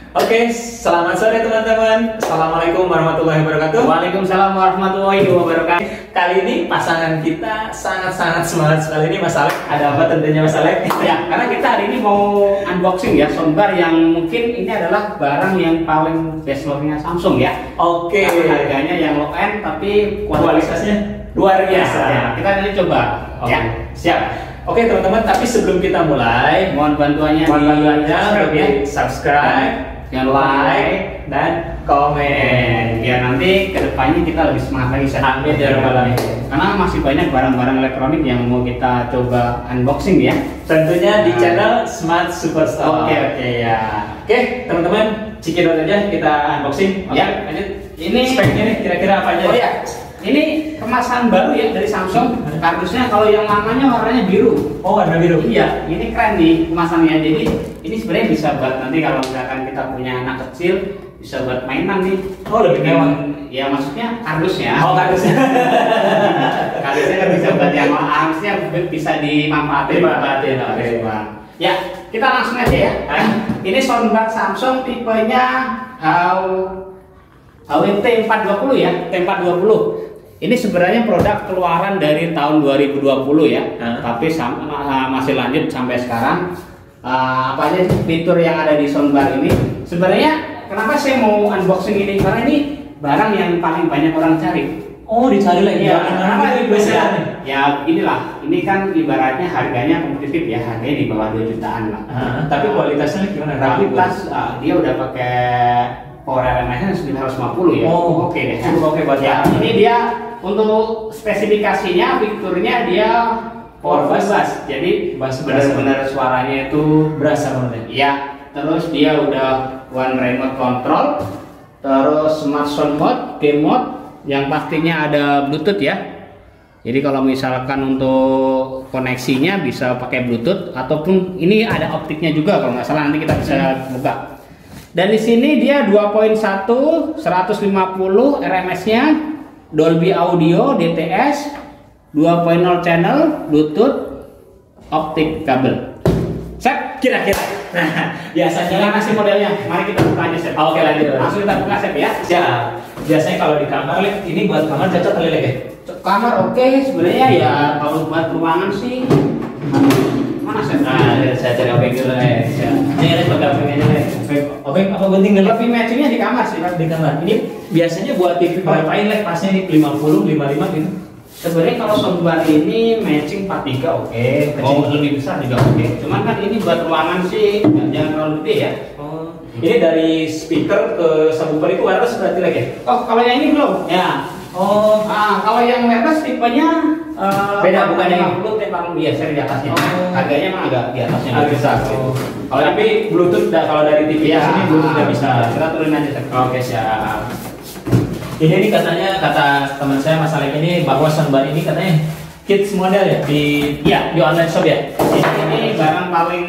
Oke, selamat sore teman-teman. Assalamualaikum warahmatullahi wabarakatuh. Waalaikumsalam warahmatullahi wabarakatuh. Kali ini pasangan kita sangat-sangat semangat sekali ini Mas Alek. Ada apa tentunya Mas Alek? Ya, karena kita hari ini mau unboxing ya soundbar yang mungkin ini adalah barang yang paling best sellernya Samsung ya. Oke. Harganya yang low end tapi Kualitasnya luar biasa. Ya, kita nanti coba. Oke, Ya. siap. Oke teman-teman, tapi sebelum kita mulai, Mohon bantuannya untuk ya. subscribe, Jangan lupa like, dan komen. Biar nanti kedepannya kita lebih semangat lagi. Amin ya rabbal alamin. Karena masih banyak barang-barang elektronik yang mau kita coba unboxing ya. Tentunya di channel Smart Superstore. Oke ya. Oke, teman-teman, cekidot aja kita unboxing. Oke, Ya. lanjut. Ini Speknya nih kira-kira apa aja? Oh ya, ini kemasan baru ya dari Samsung. Kardusnya kalau yang lamanya warnanya biru. Oh, warna biru. Iya, ini keren nih kemasannya. Jadi ini sebenarnya bisa buat nanti kalau misalkan kita punya anak kecil bisa buat mainan nih. Oh, lebih mewah. Ya maksudnya kardusnya. Oh, kardusnya. Kardusnya kan bisa buat yang harusnya bisa dimanfaatin. Oke, Bang. Ya, kita langsung aja ya. Ini soundbar Samsung tipenya HWT 420 ya, T420. Ini sebenarnya produk keluaran dari tahun 2020 ya, tapi masih lanjut sampai sekarang. Apa aja sih fitur yang ada di soundbar ini? Sebenarnya kenapa saya mau unboxing ini? Karena ini barang yang paling banyak orang cari. Oh, dicari lagi. Ya, Kenapa ini biasa nih? Ya inilah, ini kan ibaratnya harganya kompetitif ya, harganya di bawah 2 jutaan lah. Tapi kualitasnya gimana? Kualitas dia udah pakai power RMS-nya 950 ya. Oh, oke deh. cukup oke buat ya. Ini dia untuk spesifikasinya, fiturnya dia power bass. Jadi benar-benar suaranya itu berasa banget. ya. Terus dia udah one remote control, terus smart sound mode, game mode, yang pastinya ada Bluetooth ya. Jadi kalau misalkan untuk koneksinya bisa pakai Bluetooth ataupun ini ada optiknya juga kalau nggak salah, nanti kita bisa buka. Dan di sini dia 2.1 150 RMS-nya, Dolby Audio DTS, 2.0 channel, Bluetooth, optik kabel. Sep, kira-kira. Nah, biasanya Jangan kasih modelnya. Mari kita buka aja, Sep. Oke, lanjut. Langsung kita buka, Sep ya. Siap. Biasanya kalau di kamar, Lek, ini buat kamar cocok kali Lek ya? Kamar oke, sebenarnya ya kalau buat ruangan sih mana Sep? Nah, saya cari obeng dulu Lek. Ini Lek buat obeng aja Lek. Obeng apa gunting dulu? Lebih matchingnya di kamar sih. Di kamar. Ini biasanya buat TV berapa Lek? Pasnya ini 50, 55 gitu. Sebenarnya kalau soundbar ini matching 43 oke, kecil lebih besar juga oke. Cuman kan ini buat ruangan sih jangan terlalu gede ya. Oh. Ini dari speaker ke subwoofer itu wireless berarti Lek ya? Oh, kalau yang ini belum? Ya. Oh. Kalau yang wireless tipenya beda, bukan yang 50 T40 biasa di atasnya. Oh. Harganya emang agak di atasnya. Agak besar. Oh. Kalau tapi Bluetooth kalau dari TV Ya, sini Bluetooth udah bisa. Kita turunin aja. Sep. Oke, siap. Ini nih katanya, kata teman saya Mas Alek ini, bahwa soundbar ini katanya kids model ya di online shop ya. Ini barang paling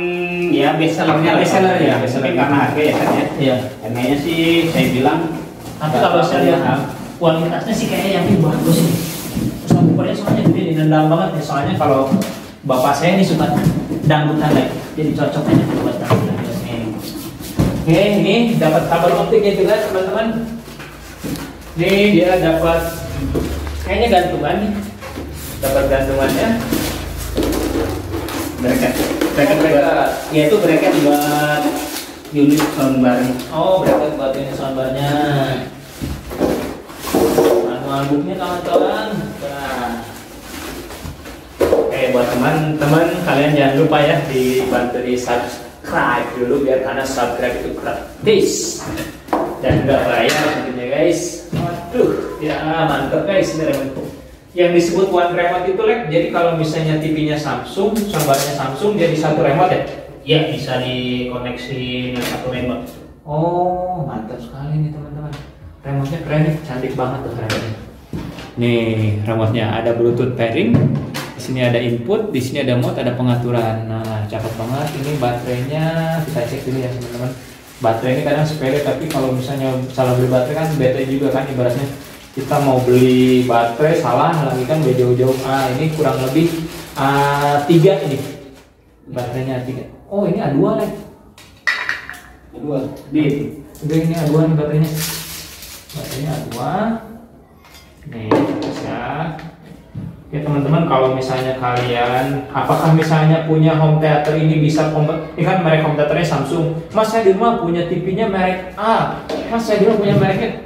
ya best sellernya lah. Best seller ya, Best best seller. seller karena harga ya kan ya. Iya. Harganya sih saya bilang. Tapi kalau saya lihat kualitasnya sih kayaknya yang ini bagus nih. Subwoofernya soalnya gede nih, nendang banget nih. Soalnya kalau bapak saya ini suka dangdutan Lek, jadi cocok aja buat dangdutan. Oke, ini dapat kabel optiknya juga teman-teman. Ini dia dapat kayaknya gantungan nih. Dapat gantungannya. Bracket. Ya itu bracket buat Unit soundbar. oh bracket buat ini soundbarnya. Manual booknya kawan-kawan. Nah. Oke, buat teman-teman kalian jangan lupa ya dibantu di subscribe dulu biar karena subscribe itu gratis dan nggak bayar tentunya guys. Waduh, ya mantap guys ini remote. Yang disebut one remote itu Lek, jadi kalau misalnya TV-nya Samsung, soundbarnya Samsung jadi satu remote ya? Ya bisa dikoneksi dengan satu remote. Oh, mantap sekali nih teman-teman. Remote-nya keren nih, cantik banget tuh remote-nya. Nih, remote-nya ada Bluetooth pairing. Di sini ada input, di sini ada mode, ada pengaturan. Nah, cakep banget. Ini baterainya kita cek dulu ya teman-teman. Baterai ini kadang sepele, tapi kalau misalnya salah beli baterai kan bete juga kan ibaratnya. Kita mau beli baterai salah lagi kan udah jauh-jauh. Ini kurang lebih 3 ini. Baterainya 3. Oh, ini A2 Lek. A2 di udah ini A2 nih baterainya. Baterainya A2. Nih, bisa. Ya teman-teman, kalau misalnya kalian, apakah misalnya punya home theater ini bisa ini kan merek home theaternya Samsung. Mas saya di rumah punya TV-nya merek A. Mas saya di rumah punya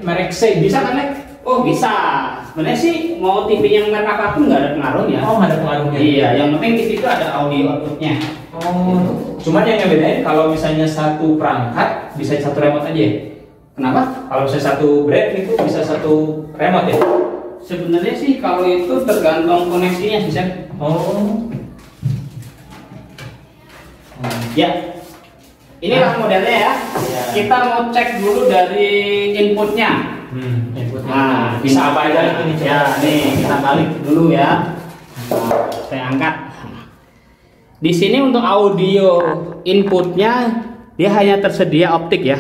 merek C. Bisa kan, Lek? Oh bisa. Sebenarnya sih mau TV yang merek apapun nggak ada pengaruhnya. Oh, nggak ada pengaruhnya. Iya, yang penting TV itu ada audio outputnya. Oh, cuman yang ngebedain kalau misalnya satu perangkat bisa satu remote aja ya? Kenapa? Kalau misalnya satu brand itu bisa satu remote ya? Sebenarnya sih kalau itu tergantung koneksinya sih, Sam. Oh. Ya. Inilah modelnya ya. Ya. Kita mau cek dulu dari inputnya. Inputnya. Nah, Bisa apa aja ini? Ya, nih kita balik dulu ya. Nah, saya angkat. Di sini untuk audio inputnya dia hanya tersedia optik ya.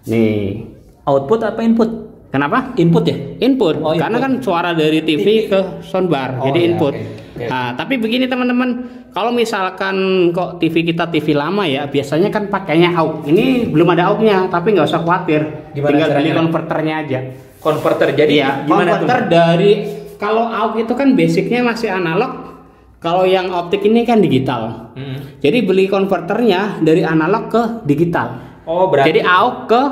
Nih. Output apa input? Kenapa? Input ya? Input. Oh, input. Karena kan suara dari TV ke soundbar, Oh, jadi ya, input. oke. Nah, tapi begini teman-teman, kalau misalkan kok TV kita TV lama ya, biasanya kan pakainya AUX. Ini belum ada AUX-nya, tapi nggak usah khawatir. Gimana Tinggal beli caranya? konverternya aja. Konverter. Jadi Iya, gimana konverter tuh? dari kalau AUX itu kan basicnya masih analog. Kalau yang optik ini kan digital. Jadi beli konverternya dari analog ke digital. Oh, berarti Jadi AUX ke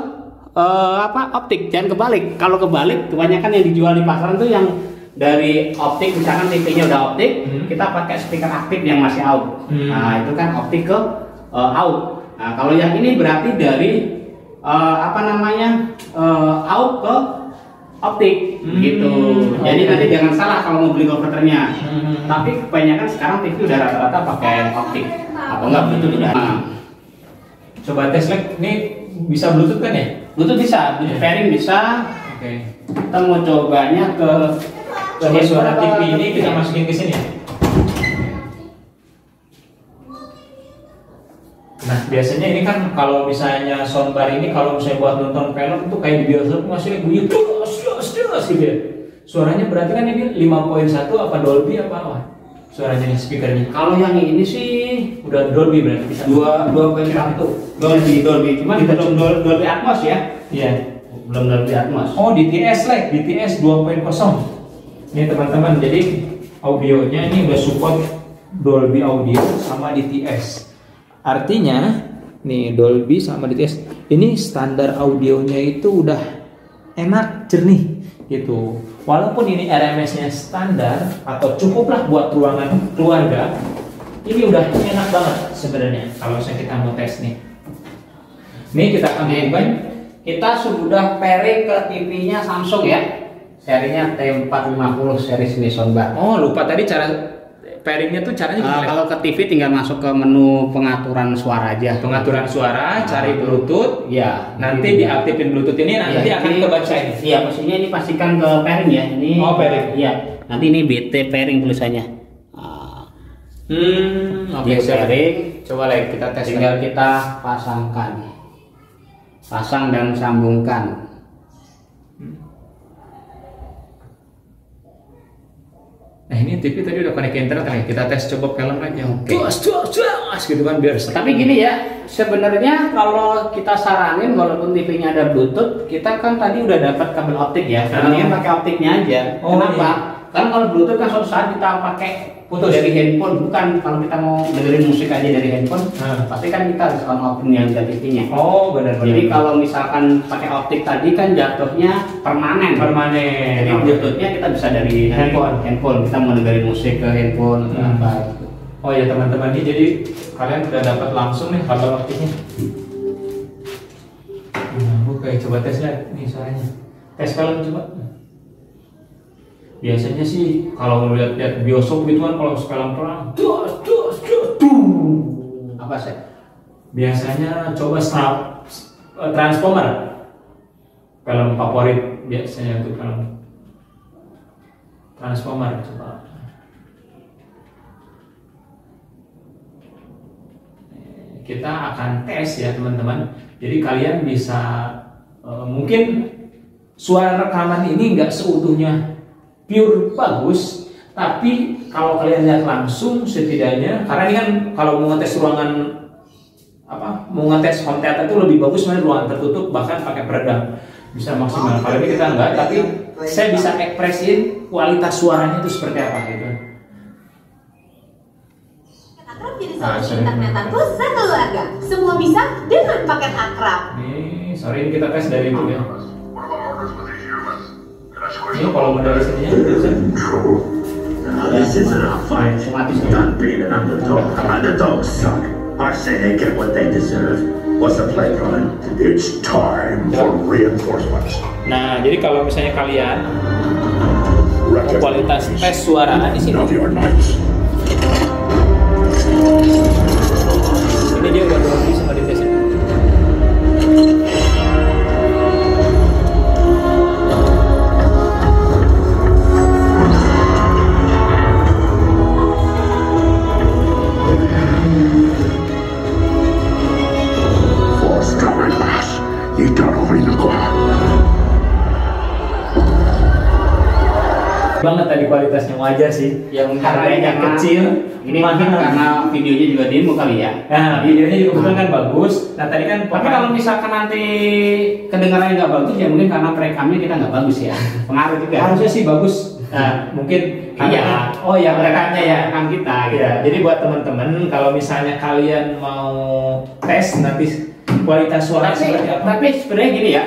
optik, jangan kebalik. Kalau kebalik, kebanyakan yang dijual di pasaran tuh yang dari optik, misalkan TV-nya udah optik, kita pakai speaker aktif yang masih AUX. Nah, itu kan optik ke AUX. Nah, kalau yang ini berarti dari AUX ke optik gitu. Jadi nanti jangan salah kalau mau beli konverternya. Tapi kebanyakan sekarang TV udah rata-rata pakai optik. Atau enggak Bluetooth udah. coba tes Lek. Ini bisa Bluetooth kan ya? Bluetooth bisa, Bluetooth pairing bisa. Oke. Kita mau cobanya ke Coba suara TV ini kita masukin ke sini. Nah, biasanya ini kan kalau misalnya soundbar ini kalau misalnya buat nonton film itu kayak di bioskop masih bunyi dos gitu ya. Suaranya berarti kan ini 5.1 apa Dolby apa? Suaranya nih speakernya. Kalau yang ini sih Udah Dolby berarti bisa. 2.1 Dolby. Cuma kita belum Dolby Atmos ya. Iya. Belum Dolby Atmos. Oh, DTS Lek, DTS 2.0. Ini teman-teman, jadi audionya ini udah support Dolby Audio sama DTS. Artinya, nih Dolby sama DTS, ini standar audionya itu udah enak, jernih gitu. Walaupun ini RMS-nya standar atau cukuplah buat ruangan keluarga, ini udah enak banget sebenarnya kalau misalnya kita mau tes nih. Nih kita akan coba. Kita sudah pairing ke TV-nya Samsung ya. Serinya T450 series ini soundbar. Oh, lupa tadi cara pairingnya tuh caranya gimana? Kalau ke TV tinggal masuk ke menu pengaturan suara aja. Pengaturan suara, cari Bluetooth, Ya. nanti diaktifin Bluetooth ini nanti akan kebaca ini. Iya, posisinya ini pastikan ke pairing ya. Ini. Oh, pairing. Iya. Nanti ini BT pairing tulisannya. Oke, siap. Pairing. Coba lagi kita tes. Tinggal kita pasangkan. Pasang dan sambungkan. Nah, ini TV tadi udah connect ke internet nih. Kita tes coba film aja. Oke. Dos gitu kan biar. Tapi gini ya, sebenarnya kalau kita saranin walaupun TV-nya ada Bluetooth, kita kan tadi udah dapat kabel optik ya. Mendingan pakai optiknya aja. Oh, Kenapa? iya. Karena kalau Bluetooth kan suatu saat kita pakai Putus. dari handphone, bukan kalau kita mau dengerin musik aja dari handphone, pasti kan kita harus on off yang dari TV-nya. Oh, benar-benar. Jadi kalau misalkan pakai optik tadi kan jatuhnya permanen. Jadi Bluetooth-nya kita bisa dari handphone. Kita mau dengerin musik ke handphone atau apa gitu. Oh ya teman-teman, ini jadi kalian udah dapat langsung nih kabel optiknya. Nah, oke, coba tes lihat nih suaranya. Tes film coba. Biasanya sih kalau lihat bioskop gitu kan kalau film perang, Apa sih? biasanya coba Transformer. Film favorit biasanya tuh film Transformer coba. Kita akan tes ya teman-teman. Jadi kalian bisa mungkin suara rekaman ini nggak seutuhnya pure bagus, tapi kalau kalian lihat langsung setidaknya, karena ini kan kalau mau ngetes ruangan mau ngetes home theater itu lebih bagus sebenarnya ruangan tertutup, bahkan pakai peredam bisa maksimal. Kalau ini kita enggak, tapi saya bisa ekspresin kualitas suaranya itu seperti apa gitu. Akrab jadi solusi internetanku sekeluarga. Semua bisa dengan paket Akrab. Nih, sorry ini kita tes dari itu ya. Ini kalau dari sininya bisa. This isn't a fight. Done being an underdog. Underdogs suck. I say they get what they deserve. What's the play, Brian? It's time for reinforcements. Nah, jadi kalau misalnya kalian kualitas tes suara di sini. Of your knights. Ini dia udah berhenti sama di tes. Banget tadi kualitasnya wajar sih. Yang harganya kecil. Ini karena videonya juga demo kali ya. Nah, videonya juga bukan kan bagus. Nah, tadi kan tapi kalau misalkan nanti kedengarannya nggak bagus ya mungkin karena perekamnya kita nggak bagus ya. Pengaruh juga. Harusnya sih bagus. Nah, mungkin iya. Oh ya, rekamnya ya. Rekam kita gitu. Ya, jadi buat teman-teman kalau misalnya kalian mau tes nanti kualitas suara seperti apa? Tapi sebenarnya gini ya,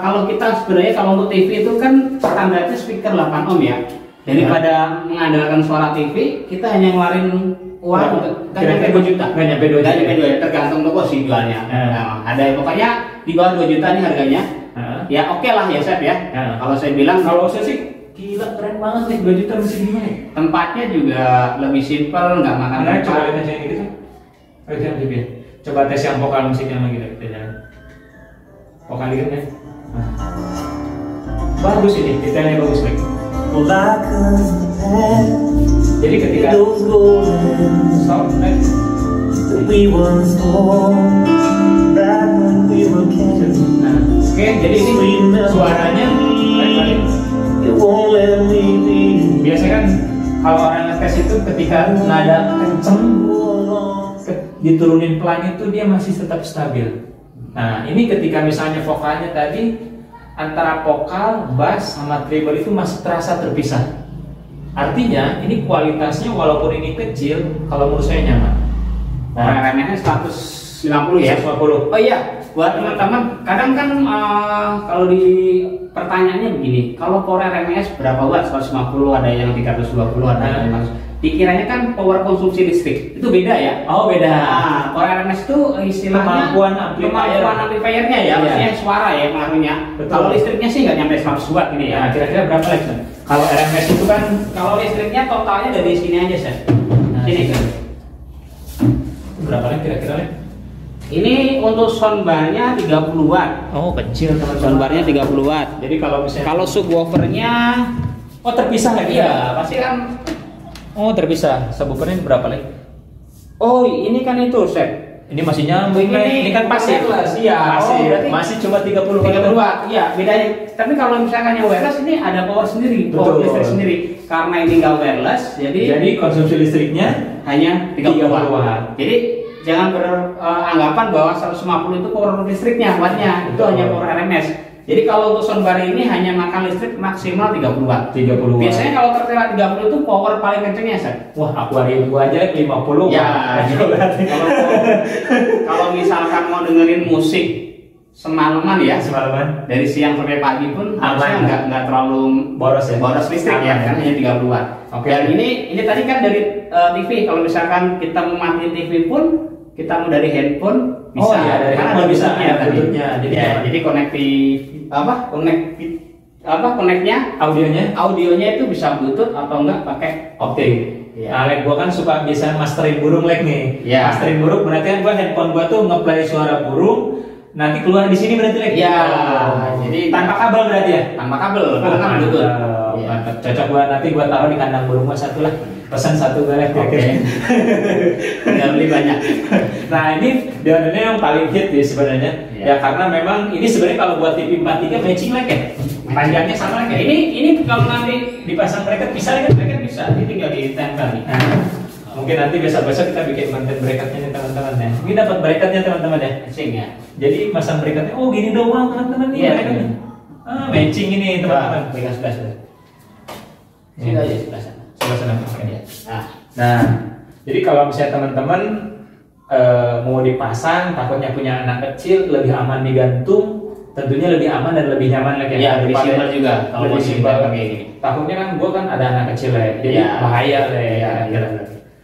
kalau kita sebenarnya kalau untuk TV itu kan standarnya speaker 8 ohm ya. Daripada mengandalkan suara TV, kita hanya ngeluarin uang nggak nyampe 2 juta. Nggak nyampe 2 juta. Tergantung toko sih jualnya. Nah, ada yang pokoknya di bawah 2 juta nih harganya. Ya oke lah ya Chef ya. Kalau saya bilang, kalau saya sih gila keren banget nih 2 juta mesti gimana? Tempatnya juga lebih simpel, nggak makan. Nah, coba kita cek gitu. Ayo kita coba. Coba tes yang vokal musiknya lagi kita jalan. Vokal dikit kan? Bagus ini, detailnya bagus lagi. Jadi ketika stop next. Nah, oke, jadi ini suaranya biasanya kan kalau orang ngetes itu ketika nada kenceng diturunin pelan itu dia masih tetap stabil. Nah, ini ketika misalnya vokalnya tadi antara vokal, bass sama treble itu masih terasa terpisah. Artinya ini kualitasnya walaupun ini kecil, kalau menurut saya nyaman. Nah, remnya 150 ya. 150. Oh iya, buat teman-teman, kadang kan kalau di pertanyaannya begini, kalau power RMS berapa watt? 150, ada yang 320, ada yang 500. Dikiranya kan power konsumsi listrik itu beda ya? Oh beda. Nah, power RMS itu istilahnya kemampuan amplifiernya ya, maksudnya suara ya pengaruhnya. Kalau listriknya sih nggak nyampe 100 watt ini ya. Nah, kira-kira berapa lagi? Kalau RMS itu kan kalau listriknya totalnya dari sini aja sih. Sini kan. Berapa lagi kira-kira? Ini untuk soundbarnya 30 watt. Oh kecil teman-teman. Soundbarnya 30 watt. Jadi kalau misalnya subwoofernya terpisah lagi ya, pasti kan. Oh terpisah. Subwoofernya berapa lagi? Oh ini kan itu Chef. Ini masih nyambung. Ini kan pasif. Iya. Masih cuma 30 watt. Iya, bedanya. Tapi kalau misalkan yang wireless ini ada power sendiri, power listrik sendiri. Karena ini nggak wireless, jadi konsumsi listriknya hanya 30 watt. Jadi jangan beranggapan bahwa 150 itu power listriknya, wattnya. Itu hanya power RMS. Jadi kalau untuk soundbar ini hanya makan listrik maksimal 30 watt. 30 watt. Biasanya kalau tertera 30 itu power paling kencengnya, Seth. Wah, aquarium gua aja 50 watt. Ya, kalau misalkan mau dengerin musik semalaman ya, dari siang sampai pagi pun harusnya nggak terlalu boros listrik ya, kan hanya 30 watt. Dan ini tadi kan dari TV. Kalau misalkan kita mau matiin TV pun kita mau dari handphone bisa. Oh iya, dari handphone bisa ya Bluetooth-nya. Jadi koneknya audionya itu bisa Bluetooth atau enggak pakai optik. Ya. Nah, gua kan suka biasa masterin burung nih. Ya. Masterin burung berarti kan gua handphone gua tuh ngeplay suara burung, nanti keluar di sini berarti lagi. Ya. Jadi tanpa kabel berarti ya? Tanpa kabel, karena kan Bluetooth. Mantap. Cocok nanti gua taruh di kandang burung gua satu lah. Pesan satu galak. Oke. Jangan beli banyak. Nah, ini deodernya yang paling hit ya sebenarnya. Ya karena memang ini sebenarnya kalau buat TV 43 matching like ya. Panjangnya sama kayak ini kalau nanti dipasang bracket bisa kan? Bracket bisa, ini tinggal ditempel nih. Mungkin nanti besok-besok kita bikin konten bracketnya nih teman-teman ya. Mungkin dapat bracketnya teman-teman ya. Matching ya. Jadi masang bracketnya, oh gini doang teman-teman nih. Iya, bracketnya. Matching ini teman-teman. Pegang sebelah sana. Sini aja sebelah sana. Sebelah sana. Oke. Nah, Nah, jadi kalau misalnya teman-teman mau dipasang, takutnya punya anak kecil, lebih aman digantung. Tentunya lebih aman dan lebih nyaman lagi ya lebih simpel juga kalau lebih mau simpel simpel kayak gini. Takutnya kan gue kan ada anak kecil ya, jadi Ya. bahaya lah ya. Ya, iya.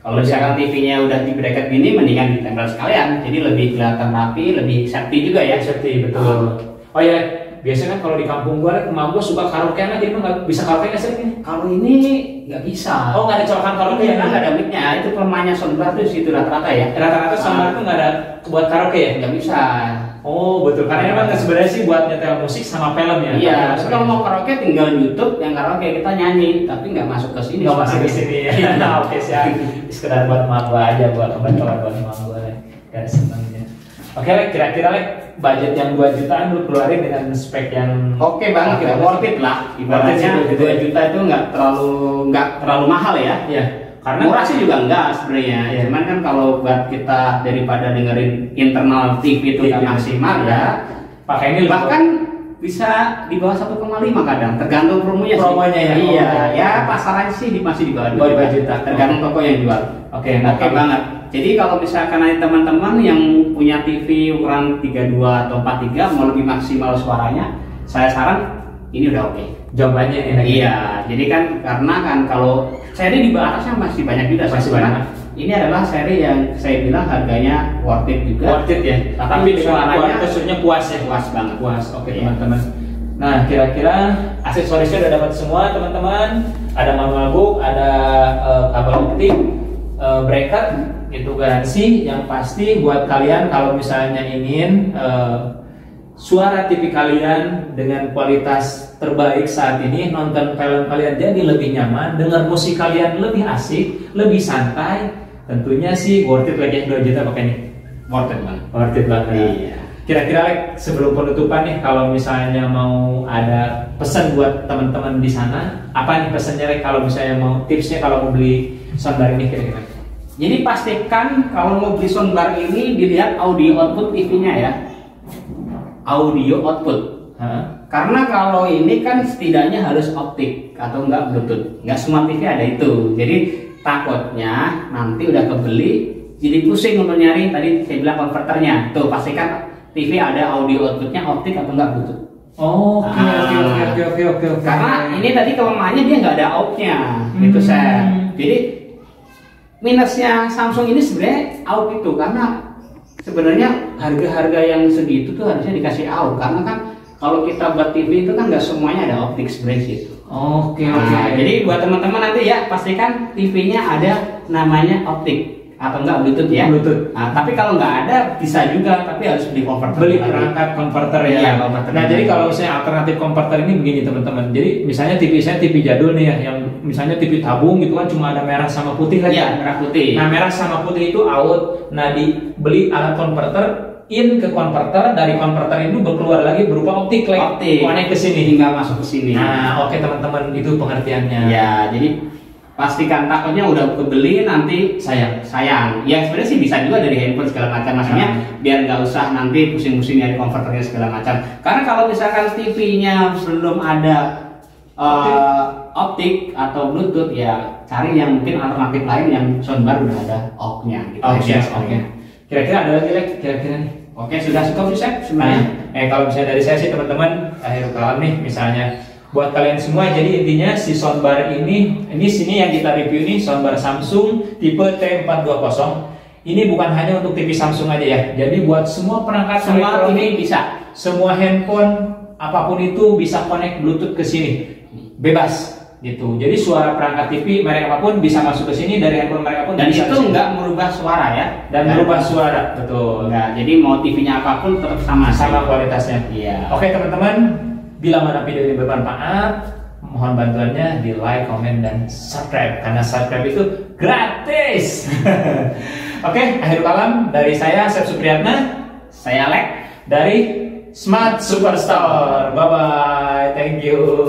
Kalau misalkan TV-nya udah di bracket gini, mendingan ditempel sekalian. Jadi lebih kelihatan rapi, lebih safety juga ya. Safety betul. Oh ya, biasanya kan kalau di kampung gue, emak gue suka karaokean aja, lu nggak bisa karaoke nggak sih ini? Kalau ini nggak bisa. Oh nggak ada colokan karaoke Iya, ya? nggak ada mic-nya. Itu kelemahannya soundbar tuh situ rata-rata ya. Rata-rata soundbar itu nggak ada buat karaoke ya? Nggak bisa. Oh betul, karena emang sebenarnya sih buat nyetel musik sama film ya. Iya, tapi kalau mau karaoke tinggal YouTube yang karaoke kita nyanyi, tapi nggak masuk ke sini. Nggak masuk ke sini ya. Nah, oke siap. Sekedar buat emak gue aja, buat kawan-kawan buat emak gue. Gak senangnya. Oke, Lek, kira-kira Lek, budget yang 2 jutaan lu keluarin dengan spek yang Oke banget, Oke, worth it lah. Ibaratnya Worth it, 2 juta itu nggak terlalu mahal ya. Iya. Karena Murah sih juga enggak sebenarnya. Iya. Cuman kan kalau buat kita daripada dengerin internal TV itu nggak Iya. maksimal ya. pakai ini Bahkan bisa di bawah 1,5 kadang, tergantung promonya sih. Promonya ya? Iya, Oh. ya pasaran sih masih di bawah Bawah 2 juta. tergantung toko yang jual. Oke, Oke banget. Jadi kalau misalkan ada teman-teman yang punya TV ukuran 32 atau 43 mau lebih maksimal suaranya, saya saran ini udah oke. jawabannya ini lagi. Iya, jadi kan karena kan kalau seri di atasnya masih banyak juga, Masih cuman banyak. Ini adalah seri yang saya bilang harganya worth it juga. Worth it ya. Tapi dengan suaranya kualitasnya puas ya. puas banget. Puas. Oke, Iya. teman-teman. Nah, kira-kira aksesorisnya udah dapat semua, teman-teman. Ada manual book, ada kabel optik, bracket, itu garansi. Yang pasti buat kalian kalau misalnya ingin suara TV kalian dengan kualitas terbaik saat ini, nonton film kalian jadi lebih nyaman, dengar musik kalian lebih asik, lebih santai, tentunya sih worth it lagi 2 juta pakai ini. Worth it banget. Worth it banget. Iya. Kira-kira Lek, sebelum penutupan nih, kalau misalnya mau ada pesan buat teman-teman di sana, apa nih pesannya Lek, kalau misalnya mau tipsnya kalau mau beli soundbar ini kira-kira? Jadi pastikan kalau mau beli soundbar ini dilihat audio output TV-nya ya. Audio output. Karena kalau ini kan setidaknya harus optik atau enggak Bluetooth. Enggak semua TV ada itu. Jadi takutnya nanti udah kebeli jadi pusing untuk nyari tadi saya bilang konverternya. Tuh pastikan TV ada audio outputnya optik atau enggak Bluetooth. Oke. Karena ini tadi kelemahannya dia nggak ada out-nya gitu saya. Jadi minusnya Samsung ini sebenarnya out itu karena sebenarnya harga-harga yang segitu tuh harusnya dikasih out karena kan kalau kita buat TV itu kan nggak semuanya ada optik sebenarnya gitu. Oke. Jadi buat teman-teman nanti ya pastikan TV-nya ada namanya optik atau enggak Bluetooth ya. Bluetooth. Nah, tapi kalau nggak ada bisa juga tapi harus beli converter. Beli perangkat konverter ya. Iya, konverter. Nah, jadi kalau misalnya alternatif konverter ini begini teman-teman. Jadi misalnya TV saya TV jadul nih ya, yang misalnya TV tabung gitu kan cuma ada merah sama putih kan Iya, merah putih. Nah, merah sama putih itu out. Nah, dibeli alat konverter in ke konverter, dari konverter itu berkeluar lagi berupa optik lagi. Optik. Connect ke sini. Tinggal masuk ke sini. Nah, oke teman-teman, itu pengertiannya. Ya, jadi pastikan takutnya udah kebeli nanti sayang. Ya sebenarnya sih bisa juga dari handphone segala macam, maksudnya biar nggak usah nanti pusing-pusing nyari konverternya segala macam. Karena kalau misalkan TV-nya belum ada optik atau Bluetooth ya cari yang mungkin alternatif lain yang soundbar udah ada out-nya gitu. Oke. Kira-kira ada lagi Lek? Kira-kira nih. Oke, sudah cukup sih Seth, sebenarnya. Kalau misalnya dari saya sih teman-teman, akhir kalam nih misalnya buat kalian semua, jadi intinya si soundbar ini sini yang kita review ini soundbar Samsung tipe T420. Ini bukan hanya untuk TV Samsung aja ya. Jadi buat semua perangkat Semua elektronik, TV bisa. semua handphone apapun itu bisa connect Bluetooth ke sini. Bebas gitu. Jadi suara perangkat TV merek apapun bisa masuk ke sini dari handphone merek apapun. Dan bisa itu ke sini. nggak merubah suara ya. Dan merubah suara, betul. Enggak. Jadi mau TV-nya apapun tetap sama Kualitasnya. Iya. Oke teman-teman, bila mana video ini bermanfaat, mohon bantuannya di like, komen, dan subscribe karena subscribe itu gratis. Oke, akhir kalam dari saya Seth Supriyatna, Saya Alek dari Smart Superstore. Bye bye, thank you.